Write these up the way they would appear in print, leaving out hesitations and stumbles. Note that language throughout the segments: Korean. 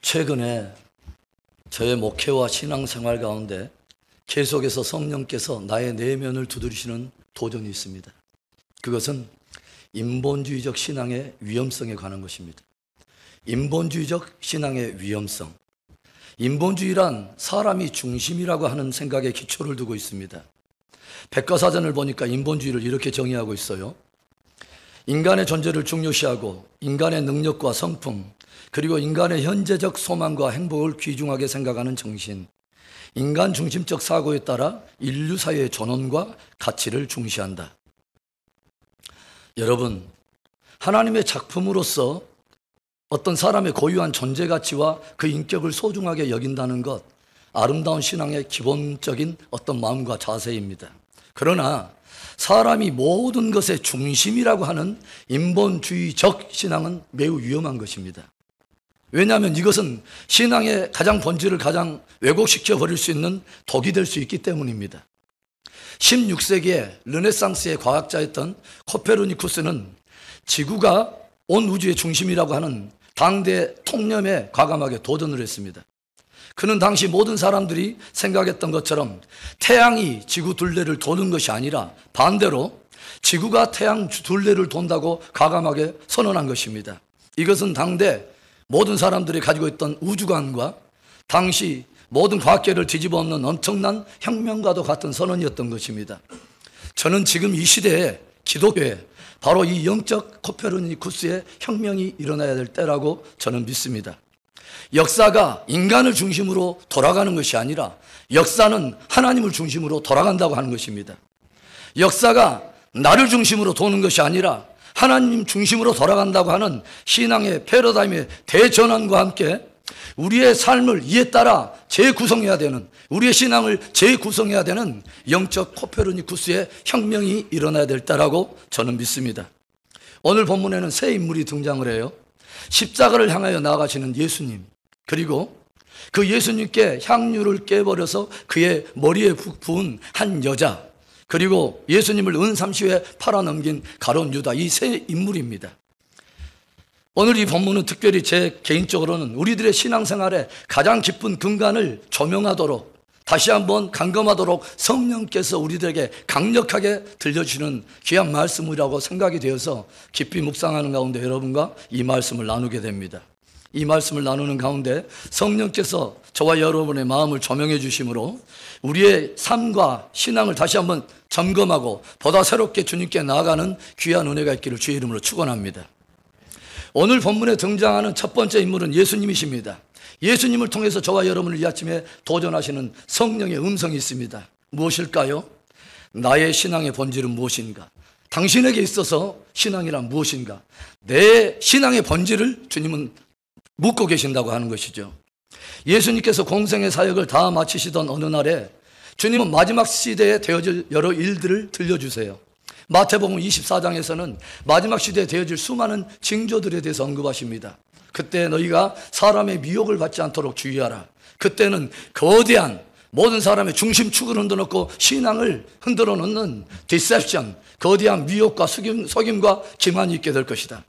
최근에 저의 목회와 신앙생활 가운데 계속해서 성령께서 나의 내면을 두드리시는 도전이 있습니다. 그것은 인본주의적 신앙의 위험성에 관한 것입니다. 인본주의적 신앙의 위험성. 인본주의란 사람이 중심이라고 하는 생각에 기초를 두고 있습니다. 백과사전을 보니까 인본주의를 이렇게 정의하고 있어요. 인간의 존재를 중요시하고 인간의 능력과 성품, 그리고 인간의 현재적 소망과 행복을 귀중하게 생각하는 정신, 인간 중심적 사고에 따라 인류 사회의 존엄과 가치를 중시한다. 여러분, 하나님의 작품으로서 어떤 사람의 고유한 존재 가치와 그 인격을 소중하게 여긴다는 것, 아름다운 신앙의 기본적인 어떤 마음과 자세입니다. 그러나 사람이 모든 것의 중심이라고 하는 인본주의적 신앙은 매우 위험한 것입니다. 왜냐하면 이것은 신앙의 가장 본질을 가장 왜곡시켜 버릴 수 있는 독이 될 수 있기 때문입니다. 16세기에 르네상스의 과학자였던 코페르니쿠스는 지구가 온 우주의 중심이라고 하는 당대 통념에 과감하게 도전을 했습니다. 그는 당시 모든 사람들이 생각했던 것처럼 태양이 지구 둘레를 도는 것이 아니라 반대로 지구가 태양 둘레를 돈다고 과감하게 선언한 것입니다. 이것은 당대 모든 사람들이 가지고 있던 우주관과 당시 모든 과학계를 뒤집어 엎는 엄청난 혁명과도 같은 선언이었던 것입니다. 저는 지금 이 시대에 기독교에 바로 이 영적 코페르니쿠스의 혁명이 일어나야 될 때라고 저는 믿습니다. 역사가 인간을 중심으로 돌아가는 것이 아니라 역사는 하나님을 중심으로 돌아간다고 하는 것입니다. 역사가 나를 중심으로 도는 것이 아니라 하나님 중심으로 돌아간다고 하는 신앙의 패러다임의 대전환과 함께 우리의 삶을 이에 따라 재구성해야 되는, 우리의 신앙을 재구성해야 되는 영적 코페르니쿠스의 혁명이 일어나야 될 때라고 저는 믿습니다. 오늘 본문에는 새 인물이 등장을 해요. 십자가를 향하여 나아가시는 예수님, 그리고 그 예수님께 향유를 깨버려서 그의 머리에 부은 한 여자, 그리고 예수님을 은삼시에 팔아넘긴 가룟 유다, 이 세 인물입니다. 오늘 이 본문은 특별히 제 개인적으로는 우리들의 신앙생활에 가장 깊은 근간을 조명하도록, 다시 한번 감검하도록 성령께서 우리들에게 강력하게 들려주시는 귀한 말씀이라고 생각이 되어서 깊이 묵상하는 가운데 여러분과 이 말씀을 나누게 됩니다. 이 말씀을 나누는 가운데 성령께서 저와 여러분의 마음을 조명해 주심으로 우리의 삶과 신앙을 다시 한번 점검하고 보다 새롭게 주님께 나아가는 귀한 은혜가 있기를 주의 이름으로 축원합니다. 오늘 본문에 등장하는 첫 번째 인물은 예수님이십니다. 예수님을 통해서 저와 여러분을 이 아침에 도전하시는 성령의 음성이 있습니다. 무엇일까요? 나의 신앙의 본질은 무엇인가? 당신에게 있어서 신앙이란 무엇인가? 내 신앙의 본질을 주님은 묻고 계신다고 하는 것이죠. 예수님께서 공생의 사역을 다 마치시던 어느 날에 주님은 마지막 시대에 되어질 여러 일들을 들려주세요. 마태복음 24장에서는 마지막 시대에 되어질 수많은 징조들에 대해서 언급하십니다. 그때 너희가 사람의 미혹을 받지 않도록 주의하라. 그때는 거대한 모든 사람의 중심축을 흔들어놓고 신앙을 흔들어 놓는 디셉션, 거대한 미혹과 속임과 기만이 있게 될 것이다.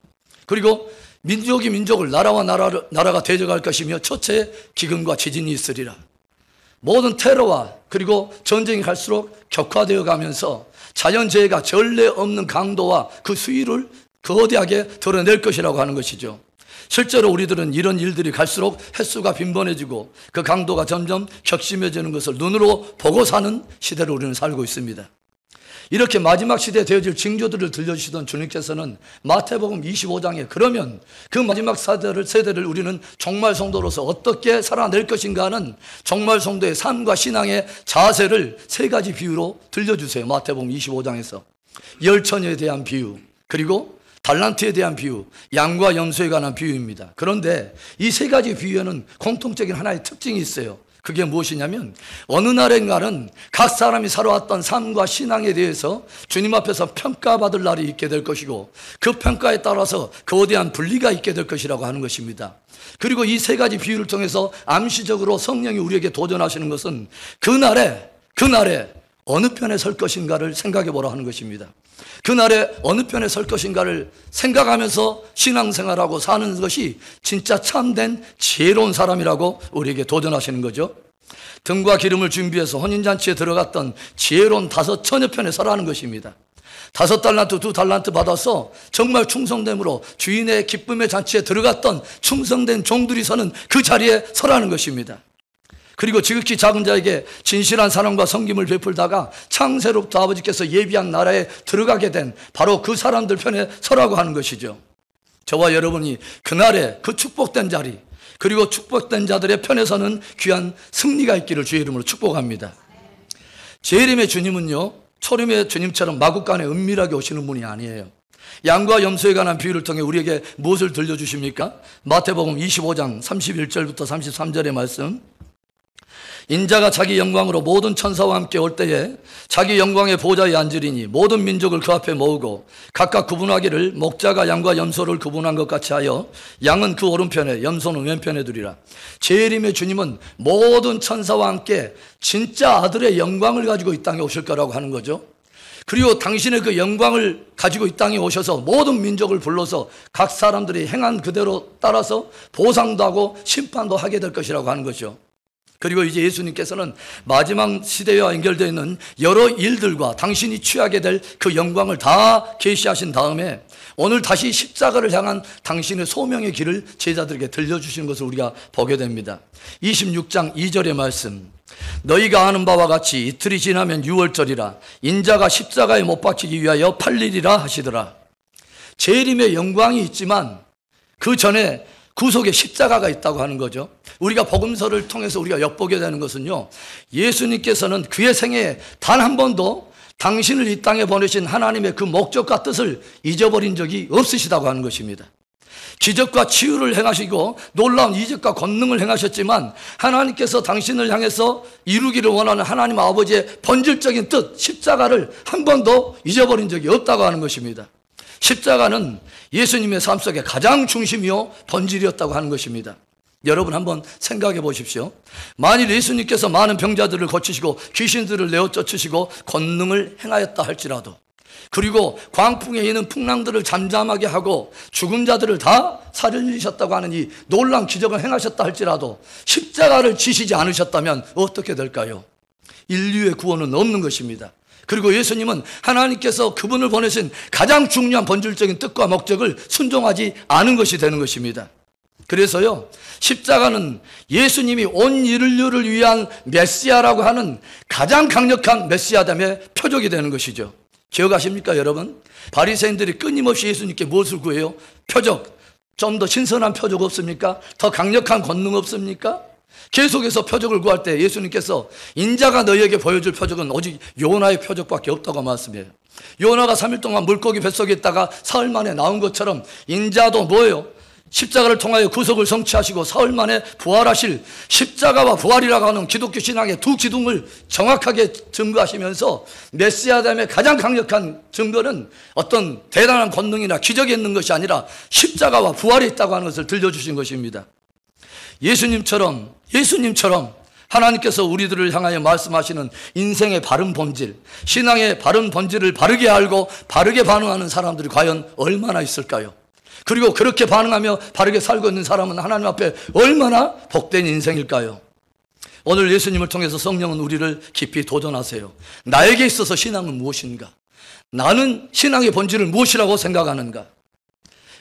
그리고 민족이 민족을, 나라와 나라가 대적할 것이며 초체의 기근과 지진이 있으리라. 모든 테러와 그리고 전쟁이 갈수록 격화되어 가면서 자연재해가 전례 없는 강도와 그 수위를 거대하게 드러낼 것이라고 하는 것이죠. 실제로 우리들은 이런 일들이 갈수록 횟수가 빈번해지고 그 강도가 점점 격심해지는 것을 눈으로 보고 사는 시대를 우리는 살고 있습니다. 이렇게 마지막 시대에 되어질 징조들을 들려주시던 주님께서는 마태복음 25장에 그러면 그 마지막 세대를 우리는 종말 성도로서 어떻게 살아낼 것인가 하는 종말 성도의 삶과 신앙의 자세를 세 가지 비유로 들려주세요. 마태복음 25장에서 열처녀에 대한 비유, 그리고 달란트에 대한 비유, 양과 염소에 관한 비유입니다. 그런데 이 세 가지 비유에는 공통적인 하나의 특징이 있어요. 그게 무엇이냐면 어느 날인가는 각 사람이 살아왔던 삶과 신앙에 대해서 주님 앞에서 평가받을 날이 있게 될 것이고 그 평가에 따라서 거대한 분리가 있게 될 것이라고 하는 것입니다. 그리고 이 세 가지 비유를 통해서 암시적으로 성령이 우리에게 도전하시는 것은 그날에 어느 편에 설 것인가를 생각해 보라 하는 것입니다. 그날에 어느 편에 설 것인가를 생각하면서 신앙생활하고 사는 것이 진짜 참된 지혜로운 사람이라고 우리에게 도전하시는 거죠. 등과 기름을 준비해서 혼인잔치에 들어갔던 지혜로운 5처녀 편에 서라는 것입니다. 5달란트, 2달란트 받아서 정말 충성됨으로 주인의 기쁨의 잔치에 들어갔던 충성된 종들이 서는 그 자리에 서라는 것입니다. 그리고 지극히 작은 자에게 진실한 사랑과 섬김을 베풀다가 창세로부터 아버지께서 예비한 나라에 들어가게 된 바로 그 사람들 편에 서라고 하는 것이죠. 저와 여러분이 그날에 그 축복된 자리, 그리고 축복된 자들의 편에 서는 귀한 승리가 있기를 주의 이름으로 축복합니다. 재림의 주님은요, 초림의 주님처럼 마구간에 은밀하게 오시는 분이 아니에요. 양과 염소에 관한 비유를 통해 우리에게 무엇을 들려주십니까? 마태복음 25장 31절부터 33절의 말씀. 인자가 자기 영광으로 모든 천사와 함께 올 때에 자기 영광의 보좌에 앉으리니 모든 민족을 그 앞에 모으고 각각 구분하기를 목자가 양과 염소를 구분한 것 같이 하여 양은 그 오른편에 염소는 왼편에 두리라. 재림의 주님은 모든 천사와 함께 진짜 아들의 영광을 가지고 이 땅에 오실 거라고 하는 거죠. 그리고 당신의 그 영광을 가지고 이 땅에 오셔서 모든 민족을 불러서 각 사람들이 행한 그대로 따라서 보상도 하고 심판도 하게 될 것이라고 하는 거죠. 그리고 이제 예수님께서는 마지막 시대와 연결되어 있는 여러 일들과 당신이 취하게 될 그 영광을 다 계시하신 다음에 오늘 다시 십자가를 향한 당신의 소명의 길을 제자들에게 들려주시는 것을 우리가 보게 됩니다. 26장 2절의 말씀. 너희가 아는 바와 같이 이틀이 지나면 유월절이라 인자가 십자가에 못 박히기 위하여 팔리리라 하시더라. 재림의 영광이 있지만 그 전에 구속의 십자가가 있다고 하는 거죠. 우리가 복음서를 통해서 우리가 엿보게 되는 것은요, 예수님께서는 그의 생애에 단 한 번도 당신을 이 땅에 보내신 하나님의 그 목적과 뜻을 잊어버린 적이 없으시다고 하는 것입니다. 기적과 치유를 행하시고 놀라운 이적과 권능을 행하셨지만 하나님께서 당신을 향해서 이루기를 원하는 하나님 아버지의 본질적인 뜻, 십자가를 한 번도 잊어버린 적이 없다고 하는 것입니다. 십자가는 예수님의 삶 속에 가장 중심이요 본질이었다고 하는 것입니다. 여러분 한번 생각해 보십시오. 만일 예수님께서 많은 병자들을 고치시고 귀신들을 내어 쫓으시고 권능을 행하였다 할지라도, 그리고 광풍에 있는 풍랑들을 잠잠하게 하고 죽은 자들을 다 살리셨다고 하는 이 놀라운 기적을 행하셨다 할지라도 십자가를 지시지 않으셨다면 어떻게 될까요? 인류의 구원은 없는 것입니다. 그리고 예수님은 하나님께서 그분을 보내신 가장 중요한 본질적인 뜻과 목적을 순종하지 않은 것이 되는 것입니다. 그래서요, 십자가는 예수님이 온 인류를 위한 메시아라고 하는 가장 강력한 메시아됨의 표적이 되는 것이죠. 기억하십니까 여러분? 바리새인들이 끊임없이 예수님께 무엇을 구해요? 표적. 좀 더 신선한 표적 없습니까? 더 강력한 권능 없습니까? 계속해서 표적을 구할 때 예수님께서 인자가 너희에게 보여줄 표적은 오직 요나의 표적밖에 없다고 말씀해요. 요나가 3일 동안 물고기 뱃속에 있다가 사흘 만에 나온 것처럼 인자도 뭐예요? 십자가를 통하여 구속을 성취하시고 사흘 만에 부활하실 십자가와 부활이라고 하는 기독교 신앙의 두 기둥을 정확하게 증거하시면서 메시아됨의 가장 강력한 증거는 어떤 대단한 권능이나 기적이 있는 것이 아니라 십자가와 부활이 있다고 하는 것을 들려주신 것입니다. 예수님처럼 하나님께서 우리들을 향하여 말씀하시는 인생의 바른 본질, 신앙의 바른 본질을 바르게 알고 바르게 반응하는 사람들이 과연 얼마나 있을까요? 그리고 그렇게 반응하며 바르게 살고 있는 사람은 하나님 앞에 얼마나 복된 인생일까요? 오늘 예수님을 통해서 성령은 우리를 깊이 도전하세요. 나에게 있어서 신앙은 무엇인가? 나는 신앙의 본질을 무엇이라고 생각하는가?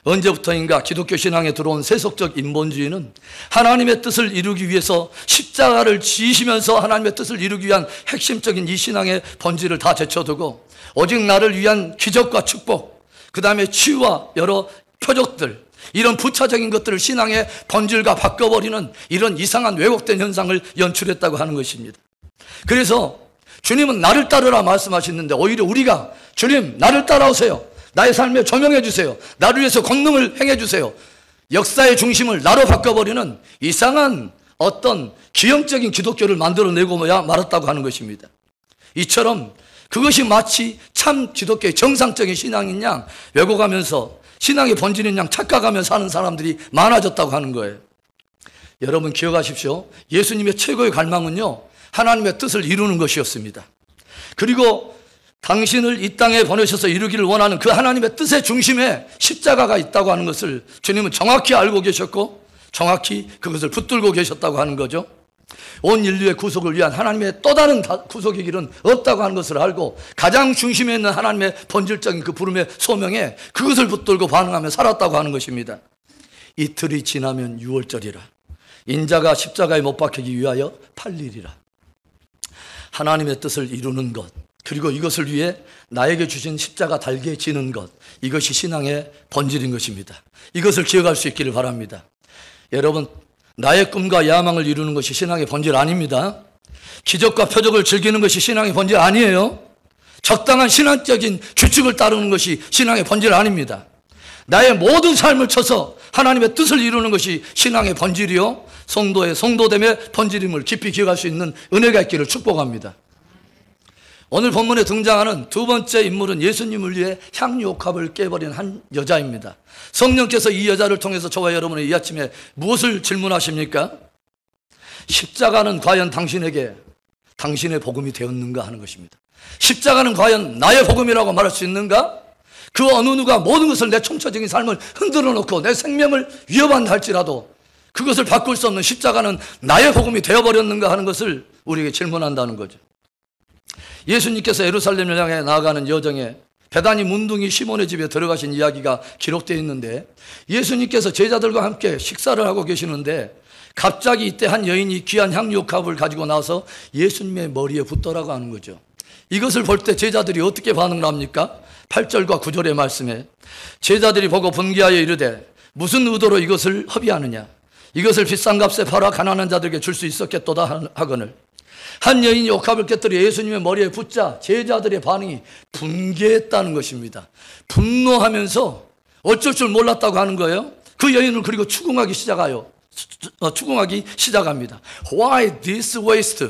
언제부터인가 기독교 신앙에 들어온 세속적 인본주의는 하나님의 뜻을 이루기 위해서 십자가를 지시면서 하나님의 뜻을 이루기 위한 핵심적인 이 신앙의 본질을 다 제쳐두고 오직 나를 위한 기적과 축복, 그 다음에 치유와 여러 표적들, 이런 부차적인 것들을 신앙의 본질과 바꿔버리는 이런 이상한 왜곡된 현상을 연출했다고 하는 것입니다. 그래서 주님은 나를 따르라 말씀하시는데 오히려 우리가 주님 나를 따라오세요, 나의 삶에 조명해 주세요, 나를 위해서 권능을 행해 주세요, 역사의 중심을 나로 바꿔버리는 이상한 어떤 기형적인 기독교를 만들어내고 말았다고 하는 것입니다. 이처럼 그것이 마치 참 기독교의 정상적인 신앙인 양 왜곡하면서 신앙의 본질인 양 착각하면서 사는 사람들이 많아졌다고 하는 거예요. 여러분 기억하십시오. 예수님의 최고의 갈망은요, 하나님의 뜻을 이루는 것이었습니다. 그리고 당신을 이 땅에 보내셔서 이루기를 원하는 그 하나님의 뜻의 중심에 십자가가 있다고 하는 것을 주님은 정확히 알고 계셨고 정확히 그것을 붙들고 계셨다고 하는 거죠. 온 인류의 구속을 위한 하나님의 또 다른 구속의 길은 없다고 하는 것을 알고 가장 중심에 있는 하나님의 본질적인 그 부름의 소명에 그것을 붙들고 반응하며 살았다고 하는 것입니다. 이틀이 지나면 유월절이라. 인자가 십자가에 못 박히기 위하여 팔리리라. 하나님의 뜻을 이루는 것, 그리고 이것을 위해 나에게 주신 십자가 달게 지는 것, 이것이 신앙의 본질인 것입니다. 이것을 기억할 수 있기를 바랍니다. 여러분, 나의 꿈과 야망을 이루는 것이 신앙의 본질 아닙니다. 기적과 표적을 즐기는 것이 신앙의 본질 아니에요. 적당한 신앙적인 규칙을 따르는 것이 신앙의 본질 아닙니다. 나의 모든 삶을 쳐서 하나님의 뜻을 이루는 것이 신앙의 본질이요, 성도의 성도됨의 본질임을 깊이 기억할 수 있는 은혜가 있기를 축복합니다. 오늘 본문에 등장하는 두 번째 인물은 예수님을 위해 향유옥합을 깨버린 한 여자입니다. 성령께서 이 여자를 통해서 저와 여러분의 이 아침에 무엇을 질문하십니까? 십자가는 과연 당신에게 당신의 복음이 되었는가 하는 것입니다. 십자가는 과연 나의 복음이라고 말할 수 있는가? 그 어느 누가 모든 것을 내 총체적인 삶을 흔들어 놓고 내 생명을 위협한다 할지라도 그것을 바꿀 수 없는 십자가는 나의 복음이 되어버렸는가 하는 것을 우리에게 질문한다는 거죠. 예수님께서 예루살렘을 향해 나아가는 여정에 베다니 문둥이 시몬의 집에 들어가신 이야기가 기록되어 있는데, 예수님께서 제자들과 함께 식사를 하고 계시는데 갑자기 이때 한 여인이 귀한 향유옥합을 가지고 나와서 예수님의 머리에 붓더라고 하는 거죠. 이것을 볼 때 제자들이 어떻게 반응을 합니까? 8절과 9절의 말씀에 제자들이 보고 분개하여 이르되 무슨 의도로 이것을 허비하느냐? 이것을 비싼 값에 팔아 가난한 자들에게 줄 수 있었겠도다 하거늘. 한 여인이 옥합을 깨뜨려 예수님의 머리에 붓자 제자들의 반응이 분개했다는 것입니다. 분노하면서 어쩔 줄 몰랐다고 하는 거예요. 그 여인을 그리고 추궁하기 시작합니다. Why this waste?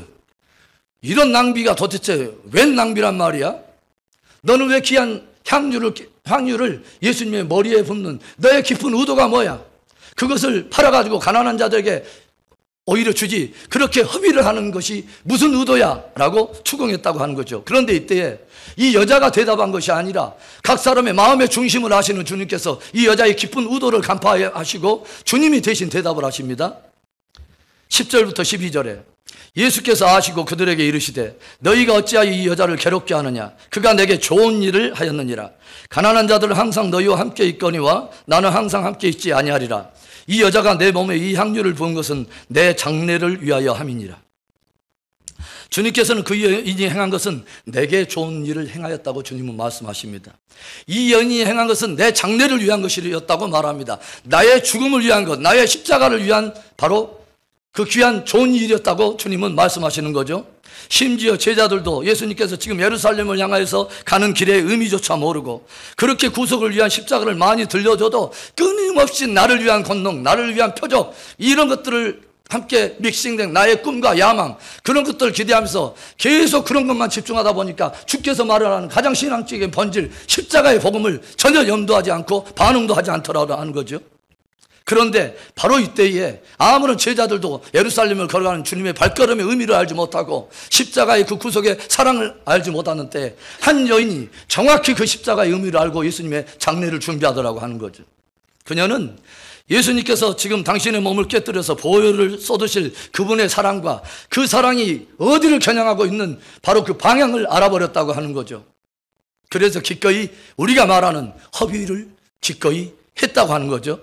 이런 낭비가 도대체 웬 낭비란 말이야? 너는 왜 귀한 향유를 예수님의 머리에 붓는 너의 깊은 의도가 뭐야? 그것을 팔아가지고 가난한 자들에게 오히려 주지, 그렇게 허비를 하는 것이 무슨 의도야? 라고 추궁했다고 하는 거죠. 그런데 이때에 이 여자가 대답한 것이 아니라 각 사람의 마음의 중심을 아시는 주님께서 이 여자의 깊은 의도를 간파하시고 주님이 대신 대답을 하십니다. 10절부터 12절에 예수께서 아시고 그들에게 이르시되 너희가 어찌하여 이 여자를 괴롭게 하느냐? 그가 내게 좋은 일을 하였느니라. 가난한 자들은 항상 너희와 함께 있거니와 나는 항상 함께 있지 아니하리라. 이 여자가 내 몸에 이 향유를 부은 것은 내 장례를 위하여 함이니라. 주님께서는 그 여인이 행한 것은 내게 좋은 일을 행하였다고 주님은 말씀하십니다. 이 여인이 행한 것은 내 장례를 위한 것이었다고 말합니다. 나의 죽음을 위한 것, 나의 십자가를 위한 바로 그 귀한 좋은 일이었다고 주님은 말씀하시는 거죠. 심지어 제자들도 예수님께서 지금 예루살렘을 향하여서 가는 길의 의미조차 모르고 그렇게 구속을 위한 십자가를 많이 들려줘도 끊임없이 나를 위한 권능, 나를 위한 표적, 이런 것들을 함께 믹싱된 나의 꿈과 야망, 그런 것들을 기대하면서 계속 그런 것만 집중하다 보니까 주께서 말하는 가장 신앙적인 본질, 십자가의 복음을 전혀 염두하지 않고 반응도 하지 않더라고 하는 거죠. 그런데 바로 이때에 아무런 제자들도 예루살렘을 걸어가는 주님의 발걸음의 의미를 알지 못하고 십자가의 그 구속의 사랑을 알지 못하는 때 한 여인이 정확히 그 십자가의 의미를 알고 예수님의 장례를 준비하더라고 하는 거죠. 그녀는 예수님께서 지금 당신의 몸을 깨뜨려서 보혈을 쏟으실 그분의 사랑과 그 사랑이 어디를 겨냥하고 있는 바로 그 방향을 알아버렸다고 하는 거죠. 그래서 기꺼이 우리가 말하는 허비를 기꺼이 했다고 하는 거죠.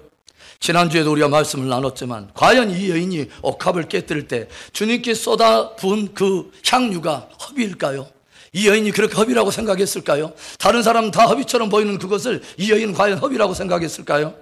지난주에도 우리가 말씀을 나눴지만 과연 이 여인이 옥합을 깨뜨릴 때 주님께 쏟아 부은 그 향유가 허비일까요? 이 여인이 그렇게 허비라고 생각했을까요? 다른 사람은 다 허비처럼 보이는 그것을 이 여인은 과연 허비라고 생각했을까요?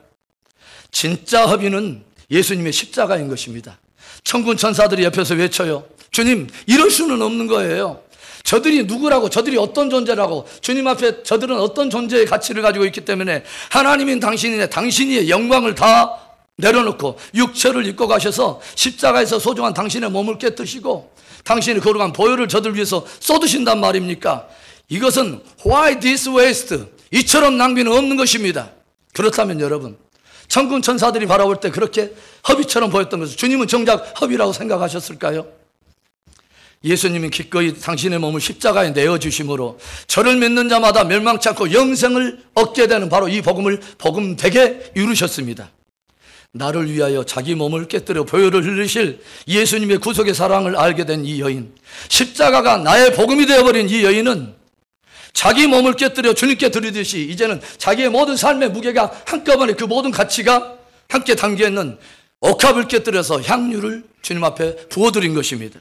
진짜 허비는 예수님의 십자가인 것입니다. 천군 천사들이 옆에서 외쳐요. 주님, 이럴 수는 없는 거예요. 저들이 누구라고, 저들이 어떤 존재라고, 주님 앞에 저들은 어떤 존재의 가치를 가지고 있기 때문에 하나님인 당신의 영광을 다 내려놓고 육체를 입고 가셔서 십자가에서 소중한 당신의 몸을 깨뜨시고 당신이 거룩한 보혈을 저들 위해서 쏟으신단 말입니까? 이것은 why this waste? 이처럼 낭비는 없는 것입니다. 그렇다면 여러분, 천군 천사들이 바라볼 때 그렇게 허비처럼 보였던 것을 주님은 정작 허비라고 생각하셨을까요? 예수님이 기꺼이 당신의 몸을 십자가에 내어주심으로 저를 믿는 자마다 멸망치 않고 영생을 얻게 되는 바로 이 복음을 복음되게 이루셨습니다. 나를 위하여 자기 몸을 깨뜨려 보혈을 흘리실 예수님의 구속의 사랑을 알게 된 이 여인, 십자가가 나의 복음이 되어버린 이 여인은 자기 몸을 깨뜨려 주님께 드리듯이 이제는 자기의 모든 삶의 무게가 한꺼번에 그 모든 가치가 함께 담겨있는 옥합을 깨뜨려서 향유를 주님 앞에 부어드린 것입니다.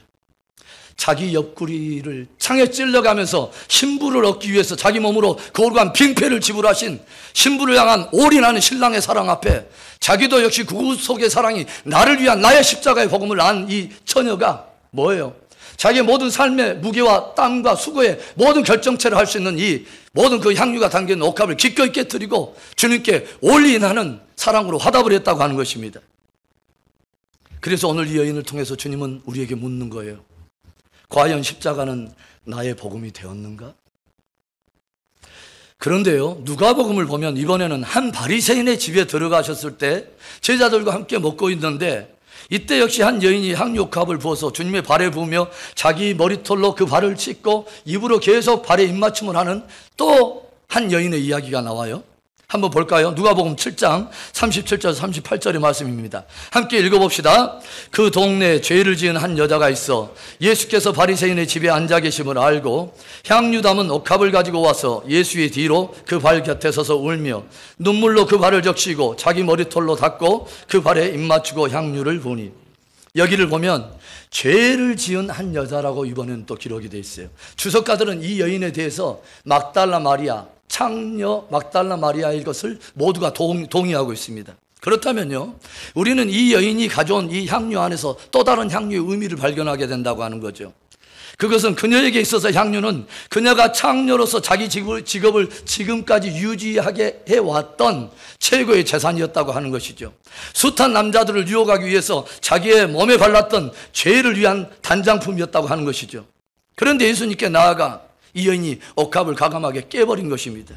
자기 옆구리를 창에 찔러가면서 신부를 얻기 위해서 자기 몸으로 거룩한 빙패를 지불하신 신부를 향한 올인하는 신랑의 사랑 앞에 자기도 역시 구속의 사랑이 나를 위한 나의 십자가의 복음을 안 이 처녀가 뭐예요? 자기의 모든 삶의 무게와 땀과 수고의 모든 결정체를 할 수 있는 이 모든 그 향유가 담긴 옥합을 기꺼이 깨뜨리고 주님께 올인하는 사랑으로 화답을 했다고 하는 것입니다. 그래서 오늘 이 여인을 통해서 주님은 우리에게 묻는 거예요. 과연 십자가는 나의 복음이 되었는가? 그런데요, 누가복음을 보면 이번에는 한 바리새인의 집에 들어가셨을 때 제자들과 함께 먹고 있는데 이때 역시 한 여인이 향유옥합을 부어서 주님의 발에 부으며 자기 머리털로 그 발을 씻고 입으로 계속 발에 입맞춤을 하는 또 한 여인의 이야기가 나와요. 한번 볼까요? 누가복음 7장 37절 38절의 말씀입니다. 함께 읽어봅시다. 그 동네에 죄를 지은 한 여자가 있어 예수께서 바리새인의 집에 앉아 계심을 알고 향유 담은 옥합을 가지고 와서 예수의 뒤로 그 발 곁에 서서 울며 눈물로 그 발을 적시고 자기 머리털로 닦고 그 발에 입맞추고 향유를 부으니, 여기를 보면 죄를 지은 한 여자라고 이번에는 또 기록이 되어 있어요. 주석가들은 이 여인에 대해서 막달라 마리아, 창녀 막달라 마리아의 것을 모두가 동의하고 있습니다. 그렇다면요, 우리는 이 여인이 가져온 이 향유 안에서 또 다른 향유의 의미를 발견하게 된다고 하는 거죠. 그것은 그녀에게 있어서 향유는 그녀가 창녀로서 자기 직업을 지금까지 유지하게 해왔던 최고의 재산이었다고 하는 것이죠. 숱한 남자들을 유혹하기 위해서 자기의 몸에 발랐던 죄를 위한 단장품이었다고 하는 것이죠. 그런데 예수님께 나아가 이 여인이 옥합을 과감하게 깨버린 것입니다.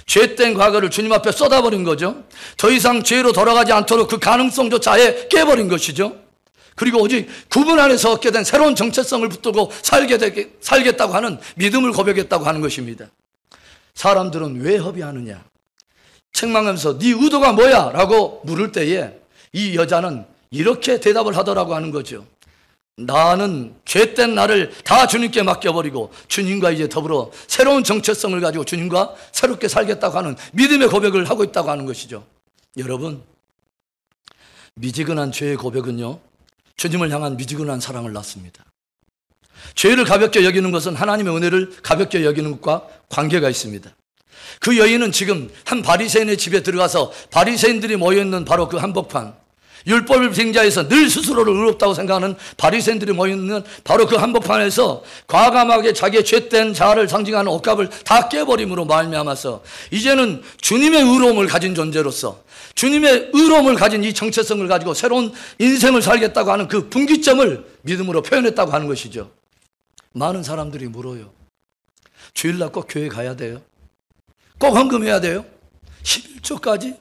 죄된 과거를 주님 앞에 쏟아버린 거죠. 더 이상 죄로 돌아가지 않도록 그 가능성조차 아예 깨버린 것이죠. 그리고 오직 구분 안에서 얻게 된 새로운 정체성을 붙들고 살겠다고 하는 믿음을 고백했다고 하는 것입니다. 사람들은 왜 협의하느냐, 책망하면서 네 의도가 뭐야? 라고 물을 때에 이 여자는 이렇게 대답을 하더라고 하는 거죠. 나는 죄된 나를 다 주님께 맡겨버리고 주님과 이제 더불어 새로운 정체성을 가지고 주님과 새롭게 살겠다고 하는 믿음의 고백을 하고 있다고 하는 것이죠. 여러분, 미지근한 죄의 고백은요, 주님을 향한 미지근한 사랑을 낳습니다. 죄를 가볍게 여기는 것은 하나님의 은혜를 가볍게 여기는 것과 관계가 있습니다. 그 여인은 지금 한 바리새인의 집에 들어가서 바리새인들이 모여있는 바로 그 한복판, 율법을 빙자해서 늘 스스로를 의롭다고 생각하는 바리새인들이 모여있는 바로 그 한복판에서 과감하게 자기의 죄된 자아를 상징하는 옥합을 다 깨버림으로 말미암아서 이제는 주님의 의로움을 가진 존재로서 주님의 의로움을 가진 이 정체성을 가지고 새로운 인생을 살겠다고 하는 그 분기점을 믿음으로 표현했다고 하는 것이죠. 많은 사람들이 물어요. 주일날 꼭 교회 가야 돼요? 꼭 헌금해야 돼요? 11조까지?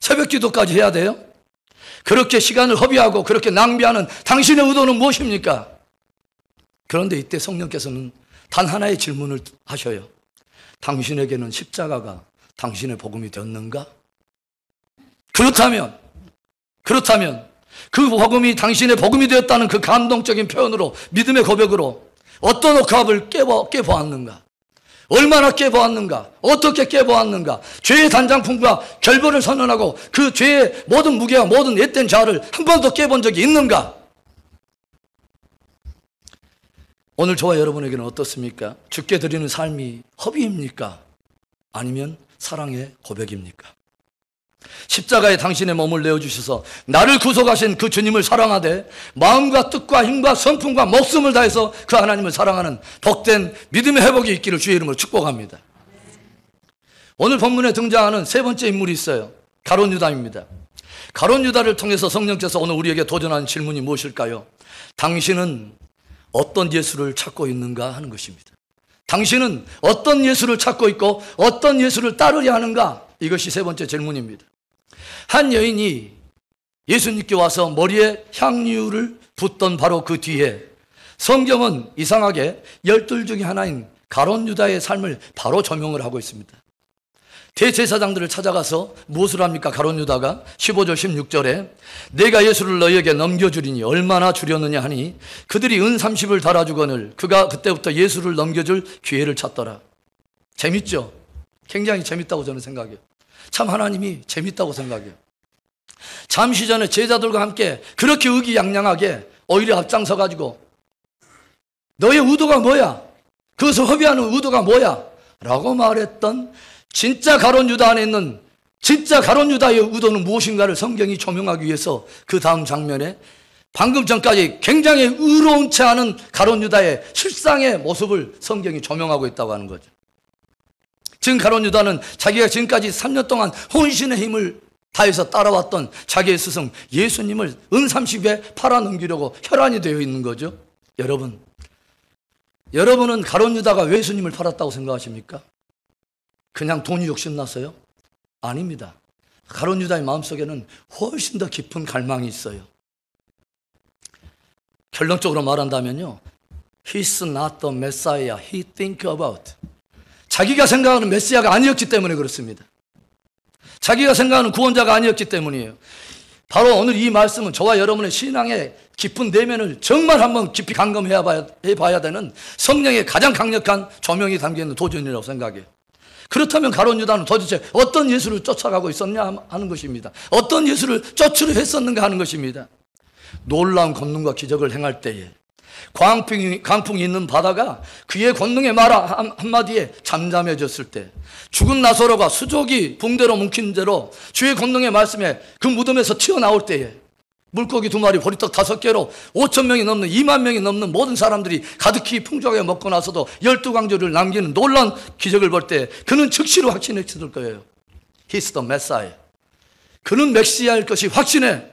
새벽기도까지 해야 돼요? 그렇게 시간을 허비하고 그렇게 낭비하는 당신의 의도는 무엇입니까? 그런데 이때 성령께서는 단 하나의 질문을 하셔요. 당신에게는 십자가가 당신의 복음이 되었는가? 그렇다면 그 복음이 당신의 복음이 되었다는 그 감동적인 표현으로, 믿음의 고백으로 어떤 옥합을 깨보았는가? 얼마나 깨보았는가? 어떻게 깨보았는가? 죄의 단장품과 결별을 선언하고 그 죄의 모든 무게와 모든 앳된 자아를 한 번도 깨본 적이 있는가? 오늘 저와 여러분에게는 어떻습니까? 주께 드리는 삶이 허비입니까? 아니면 사랑의 고백입니까? 십자가에 당신의 몸을 내어주셔서 나를 구속하신 그 주님을 사랑하되 마음과 뜻과 힘과 성품과 목숨을 다해서 그 하나님을 사랑하는 복된 믿음의 회복이 있기를 주의 이름으로 축복합니다. 오늘 본문에 등장하는 세 번째 인물이 있어요. 가룟 유다입니다. 가룟 유다를 통해서 성령께서 오늘 우리에게 도전하는 질문이 무엇일까요? 당신은 어떤 예수를 찾고 있는가 하는 것입니다. 당신은 어떤 예수를 찾고 있고 어떤 예수를 따르려 하는가? 이것이 세 번째 질문입니다. 한 여인이 예수님께 와서 머리에 향유를 붓던 바로 그 뒤에 성경은 이상하게 12 중에 하나인 가룟 유다의 삶을 바로 조명을 하고 있습니다. 대제사장들을 찾아가서 무엇을 합니까? 가룟 유다가 15절 16절에 내가 예수를 너희에게 넘겨주리니 얼마나 주려느냐 하니 그들이 은 30을 달아주거늘 그가 그때부터 예수를 넘겨줄 기회를 찾더라. 재밌죠? 굉장히 재밌다고 저는 생각해요. 참 하나님이 재밌다고 생각해요. 잠시 전에 제자들과 함께 그렇게 의기양양하게 오히려 앞장서 가지고 너의 의도가 뭐야? 그것을 허비하는 의도가 뭐야? 라고 말했던 진짜 가룟 유다 안에 있는 진짜 가룟 유다의 의도는 무엇인가를 성경이 조명하기 위해서 그 다음 장면에 방금 전까지 굉장히 의로운 채 하는 가룟 유다의 실상의 모습을 성경이 조명하고 있다고 하는 거죠. 지금 가룟 유다는 자기가 지금까지 3년 동안 혼신의 힘을 다해서 따라왔던 자기의 스승 예수님을 은 30에 팔아넘기려고 혈안이 되어 있는 거죠. 여러분은 가룟 유다가 왜 예수님을 팔았다고 생각하십니까? 그냥 돈이 욕심나서요? 아닙니다. 가룟 유다의 마음속에는 훨씬 더 깊은 갈망이 있어요. 결론적으로 말한다면요, He's not the Messiah he think about. 자기가 생각하는 메시아가 아니었기 때문에 그렇습니다. 자기가 생각하는 구원자가 아니었기 때문이에요. 바로 오늘 이 말씀은 저와 여러분의 신앙의 깊은 내면을 정말 한번 깊이 감금해봐야 되는 성령의 가장 강력한 조명이 담겨있는 도전이라고 생각해요. 그렇다면 가룟 유다는 도대체 어떤 예수를 쫓아가고 있었냐 하는 것입니다. 어떤 예수를 쫓으려 했었는가 하는 것입니다. 놀라운 권능과 기적을 행할 때에 광풍이 있는 바다가 그의 권능의 말 한마디에 잠잠해졌을 때, 죽은 나사로가 수족이 붕대로 뭉친 대로 주의 권능의 말씀에 그 무덤에서 튀어나올 때에 물고기 2마리 보리떡 5개로 5,000명이 넘는 2만 명이 넘는 모든 사람들이 가득히 풍족하게 먹고 나서도 12광주를 남기는 놀라운 기적을 볼 때 그는 즉시로 확신했을 거예요. He's the Messiah. 그는 메시아일 것이 확신해.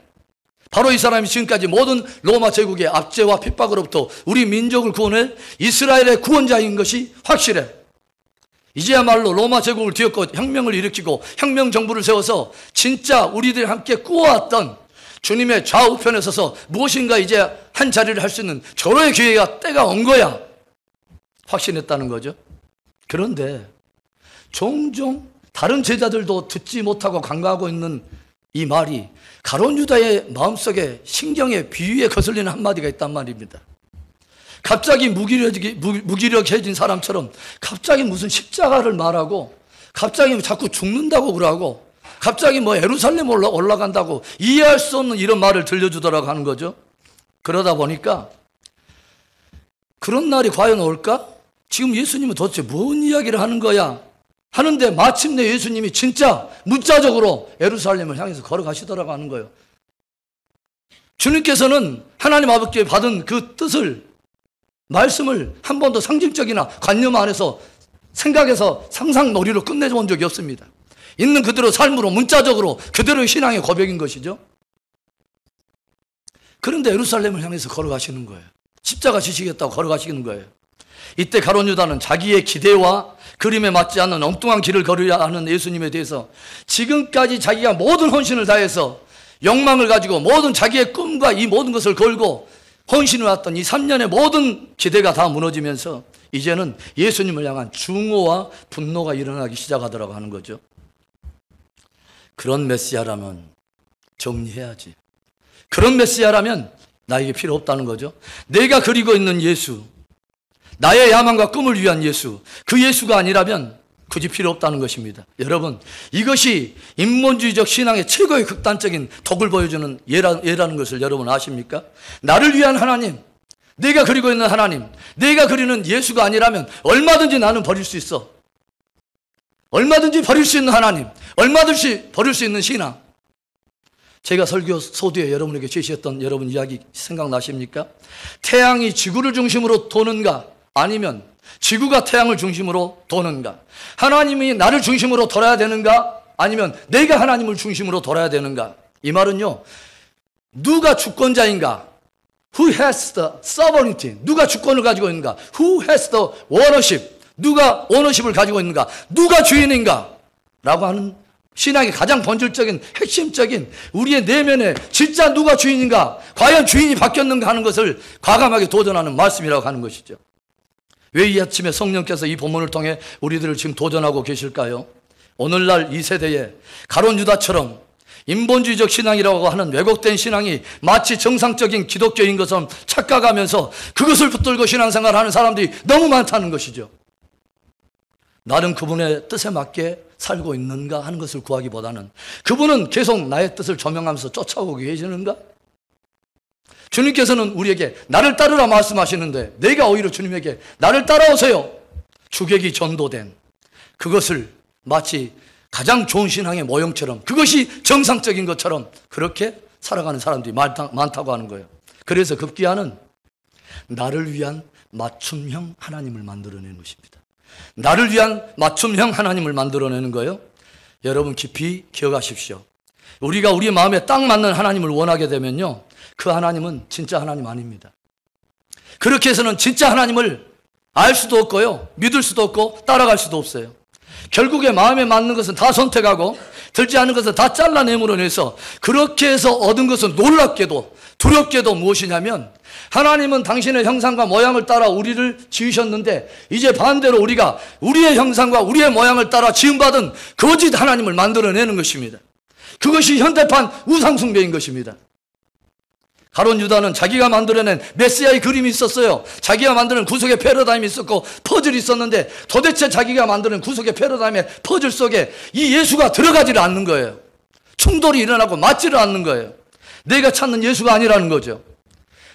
바로 이 사람이 지금까지 모든 로마 제국의 압제와 핍박으로부터 우리 민족을 구원해 이스라엘의 구원자인 것이 확실해. 이제야말로 로마 제국을 뒤엎고 혁명을 일으키고 혁명 정부를 세워서 진짜 우리들이 함께 꾸어왔던 주님의 좌우편에 서서 무엇인가 이제 한 자리를 할 수 있는 절호의 기회가 때가 온 거야. 확신했다는 거죠. 그런데 종종 다른 제자들도 듣지 못하고 간과하고 있는 이 말이 가룟 유다의 마음속에 신경에 비위에 거슬리는 한마디가 있단 말입니다. 갑자기 무기력해진 사람처럼 갑자기 무슨 십자가를 말하고 갑자기 자꾸 죽는다고 그러고 갑자기 뭐 예루살렘 올라간다고 이해할 수 없는 이런 말을 들려주더라고 하는 거죠. 그러다 보니까 그런 날이 과연 올까? 지금 예수님은 도대체 뭔 이야기를 하는 거야? 하는데 마침내 예수님이 진짜 문자적으로 예루살렘을 향해서 걸어가시더라고 하는 거예요. 주님께서는 하나님 아버지께 받은 그 뜻을, 말씀을 한 번도 상징적이나 관념 안에서 생각해서 상상놀이로 끝내본 적이 없습니다. 있는 그대로 삶으로 문자적으로 그대로의 신앙의 고백인 것이죠. 그런데 예루살렘을 향해서 걸어가시는 거예요. 십자가 지시겠다고 걸어가시는 거예요. 이때 가룟 유다는 자기의 기대와 그림에 맞지 않는 엉뚱한 길을 걸으려 하는 예수님에 대해서 지금까지 자기가 모든 헌신을 다해서 욕망을 가지고 모든 자기의 꿈과 이 모든 것을 걸고 헌신을 했던 이 3년의 모든 기대가 다 무너지면서 이제는 예수님을 향한 증오와 분노가 일어나기 시작하더라고 하는 거죠. 그런 메시아라면 정리해야지. 그런 메시아라면 나에게 필요 없다는 거죠. 내가 그리고 있는 예수, 나의 야망과 꿈을 위한 예수, 그 예수가 아니라면 굳이 필요 없다는 것입니다. 여러분, 이것이 인본주의적 신앙의 최고의 극단적인 독을 보여주는 예라는 것을 여러분 아십니까? 나를 위한 하나님, 내가 그리고 있는 하나님, 내가 그리는 예수가 아니라면 얼마든지 나는 버릴 수 있어. 얼마든지 버릴 수 있는 하나님, 얼마든지 버릴 수 있는 신앙. 제가 설교 소두에 여러분에게 제시했던 여러분 이야기 생각나십니까? 태양이 지구를 중심으로 도는가, 아니면 지구가 태양을 중심으로 도는가? 하나님이 나를 중심으로 돌아야 되는가, 아니면 내가 하나님을 중심으로 돌아야 되는가? 이 말은요, 누가 주권자인가? Who has the sovereignty? 누가 주권을 가지고 있는가? Who has the ownership? 누가 오너십을 가지고 있는가? 누가 주인인가? 라고 하는 신앙의 가장 본질적인 핵심적인 우리의 내면에 진짜 누가 주인인가, 과연 주인이 바뀌었는가 하는 것을 과감하게 도전하는 말씀이라고 하는 것이죠. 왜 이 아침에 성령께서 이 본문을 통해 우리들을 지금 도전하고 계실까요? 오늘날 이 세대에 가룟 유다처럼 인본주의적 신앙이라고 하는 왜곡된 신앙이 마치 정상적인 기독교인 것처럼 착각하면서 그것을 붙들고 신앙생활을 하는 사람들이 너무 많다는 것이죠. 나는 그분의 뜻에 맞게 살고 있는가 하는 것을 구하기보다는 그분은 계속 나의 뜻을 조명하면서 쫓아오고 계시는가? 주님께서는 우리에게 나를 따르라 말씀하시는데 내가 오히려 주님에게 나를 따라오세요 주객이 전도된 그것을 마치 가장 좋은 신앙의 모형처럼 그것이 정상적인 것처럼 그렇게 살아가는 사람들이 많다고 하는 거예요. 그래서 급기야는 나를 위한 맞춤형 하나님을 만들어내는 것입니다. 나를 위한 맞춤형 하나님을 만들어내는 거예요. 여러분 깊이 기억하십시오. 우리가 우리 마음에 딱 맞는 하나님을 원하게 되면요, 그 하나님은 진짜 하나님 아닙니다. 그렇게 해서는 진짜 하나님을 알 수도 없고요, 믿을 수도 없고 따라갈 수도 없어요. 결국에 마음에 맞는 것은 다 선택하고 들지 않은 것은 다 잘라내므로내서 그렇게 해서 얻은 것은 놀랍게도 두렵게도 무엇이냐면 하나님은 당신의 형상과 모양을 따라 우리를 지으셨는데 이제 반대로 우리가 우리의 형상과 우리의 모양을 따라 지음받은 거짓 하나님을 만들어내는 것입니다. 그것이 현대판 우상숭배인 것입니다. 가룟 유다는 자기가 만들어낸 메시아의 그림이 있었어요. 자기가 만드는 구속의 패러다임이 있었고 퍼즐이 있었는데 도대체 자기가 만드는 구속의 패러다임의 퍼즐 속에 이 예수가 들어가지를 않는 거예요. 충돌이 일어나고 맞지를 않는 거예요. 내가 찾는 예수가 아니라는 거죠.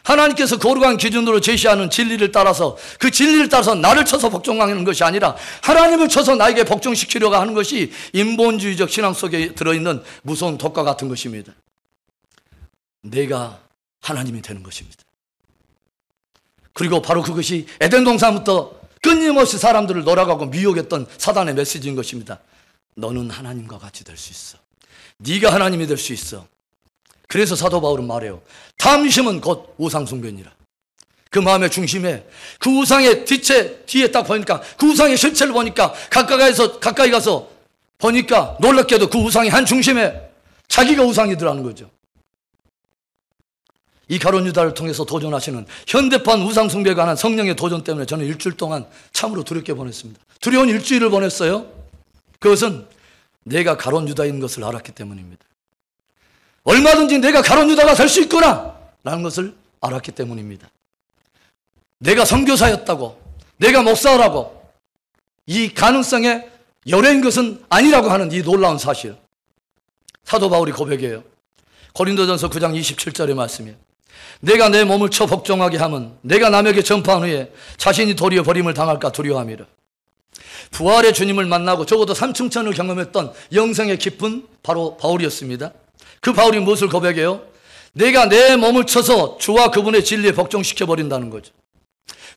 하나님께서 거룩한 기준으로 제시하는 진리를 따라서 그 진리를 따라서 나를 쳐서 복종하는 것이 아니라 하나님을 쳐서 나에게 복종시키려고 하는 것이 인본주의적 신앙 속에 들어있는 무서운 독과 같은 것입니다. 내가 하나님이 되는 것입니다. 그리고 바로 그것이 에덴 동산부터 끊임없이 사람들을 놀아가고 미혹했던 사단의 메시지인 것입니다. 너는 하나님과 같이 될 수 있어. 네가 하나님이 될 수 있어. 그래서 사도 바울은 말해요. 탐심은 곧 우상숭배니라. 그 마음의 중심에 그 우상의 뒤에 딱 보니까 그 우상의 실체를 보니까 가까이 가서 보니까 놀랍게도 그 우상의 한 중심에 자기가 우상이더라는 거죠. 이 가룟 유다를 통해서 도전하시는 현대판 우상 숭배에 관한 성령의 도전 때문에 저는 일주일 동안 참으로 두렵게 보냈습니다. 두려운 일주일을 보냈어요. 그것은 내가 가룟 유다인 것을 알았기 때문입니다. 얼마든지 내가 가룟 유다가 될 수 있구나 라는 것을 알았기 때문입니다. 내가 선교사였다고, 내가 목사라고 이 가능성에 열애인 것은 아니라고 하는 이 놀라운 사실, 사도 바울이 고백해요. 고린도전서 9장 27절의 말씀이에요. 내가 내 몸을 쳐 복종하게 하면 내가 남에게 전파한 후에 자신이 도리어 버림을 당할까 두려워함이라. 부활의 주님을 만나고 적어도 삼층천을 경험했던 영생의 깊은 바로 바울이었습니다. 그 바울이 무엇을 고백해요? 내가 내 몸을 쳐서 주와 그분의 진리에 복종시켜버린다는 거죠.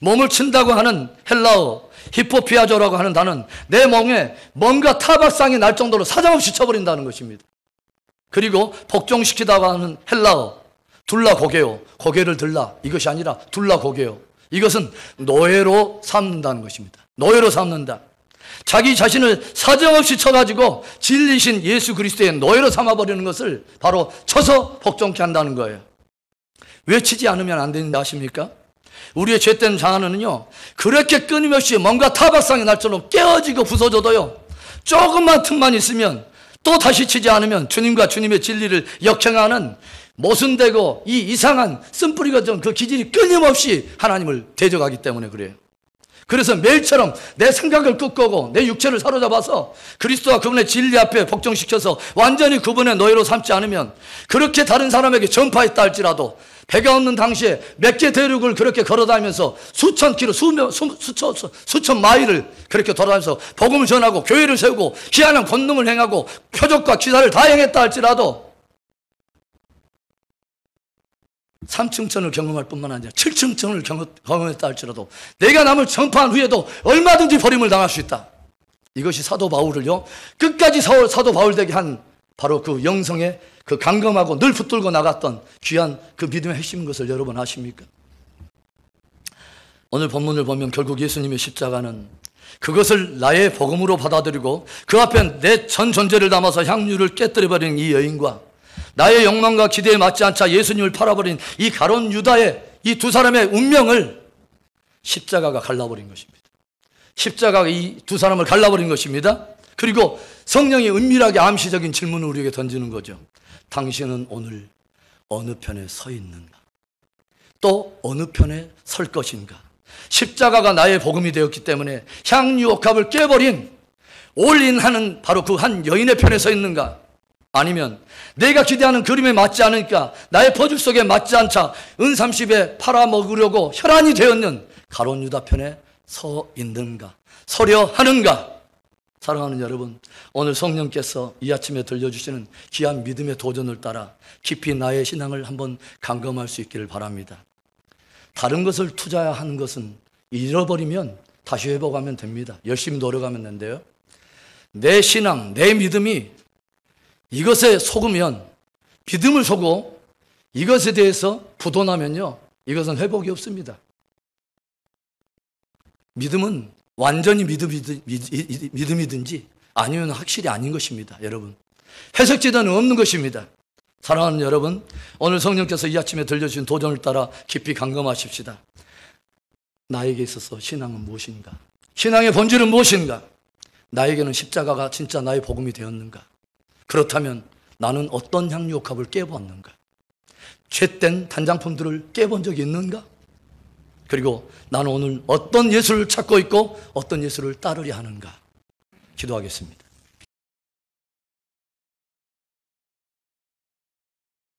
몸을 친다고 하는 헬라어 히포피아조라고 하는 단어는 내 몸에 뭔가 타박상이 날 정도로 사정없이 쳐버린다는 것입니다. 그리고 복종시키다고 하는 헬라어 둘라 고개요, 고개를 들라, 이것이 아니라 둘라 고개요. 이것은 노예로 삼는다는 것입니다. 노예로 삼는다. 자기 자신을 사정없이 쳐가지고 진리신 예수 그리스도의 노예로 삼아버리는 것을 바로 쳐서 복종케 한다는 거예요. 왜 치지 않으면 안 되는지 아십니까? 우리의 죄된 자아는요, 그렇게 끊임없이 뭔가 타박상이 날처럼 깨어지고 부서져도요, 조금만 틈만 있으면 또 다시 치지 않으면 주님과 주님의 진리를 역행하는 모순되고 이 이상한 쓴뿌리가 좀 그 기질이 끊임없이 하나님을 대적하기 때문에 그래요. 그래서 매일처럼 내 생각을 끄고 내 육체를 사로잡아서 그리스도와 그분의 진리 앞에 복종시켜서 완전히 그분의 노예로 삼지 않으면 그렇게 다른 사람에게 전파했다 할지라도 배가 없는 당시에 몇 개 대륙을 그렇게 걸어다니면서 수천 킬로, 수천 마일을 그렇게 돌아다니면서 복음을 전하고 교회를 세우고 희한한 권능을 행하고 표적과 기사를 다 행했다 할지라도 3층천을 경험할 뿐만 아니라 7층천을 경험했다 할지라도 내가 남을 전파한 후에도 얼마든지 버림을 당할 수 있다. 이것이 사도 바울을요, 끝까지 사도 바울 되게 한 바로 그 영성의 그 강건하고 늘 붙들고 나갔던 귀한 그 믿음의 핵심인 것을 여러분 아십니까? 오늘 본문을 보면 결국 예수님의 십자가는 그것을 나의 복음으로 받아들이고 그 앞에 내 전 존재를 담아서 향유를 깨뜨려버린 이 여인과 나의 욕망과 기대에 맞지 않자 예수님을 팔아버린 이 가룟 유다의 이 두 사람의 운명을 십자가가 갈라버린 것입니다. 십자가가 이 두 사람을 갈라버린 것입니다. 그리고 성령이 은밀하게 암시적인 질문을 우리에게 던지는 거죠. 당신은 오늘 어느 편에 서 있는가? 또 어느 편에 설 것인가? 십자가가 나의 복음이 되었기 때문에 향유옥합을 깨버린 올인하는 바로 그 한 여인의 편에 서 있는가? 아니면 내가 기대하는 그림에 맞지 않으니까 나의 퍼즐 속에 맞지 않자 은30에 팔아먹으려고 혈안이 되었는 가룟 유다 편에 서 있는가? 서려 하는가? 사랑하는 여러분, 오늘 성령께서 이 아침에 들려주시는 귀한 믿음의 도전을 따라 깊이 나의 신앙을 한번 감금할 수 있기를 바랍니다. 다른 것을 투자하는 것은 잃어버리면 다시 회복하면 됩니다. 열심히 노력하면 되는데요. 내 신앙, 내 믿음이 이것에 속으면, 믿음을 속고 이것에 대해서 부도나면요, 이것은 회복이 없습니다. 믿음은 완전히 믿음이든지 아니면 확실히 아닌 것입니다. 여러분, 해석지대는 없는 것입니다. 사랑하는 여러분, 오늘 성령께서 이 아침에 들려주신 도전을 따라 깊이 감금하십시다. 나에게 있어서 신앙은 무엇인가? 신앙의 본질은 무엇인가? 나에게는 십자가가 진짜 나의 복음이 되었는가? 그렇다면 나는 어떤 향유옥합을 깨보았는가? 죄된 단장품들을 깨본 적이 있는가? 그리고 나는 오늘 어떤 예수를 찾고 있고 어떤 예수를 따르려 하는가? 기도하겠습니다.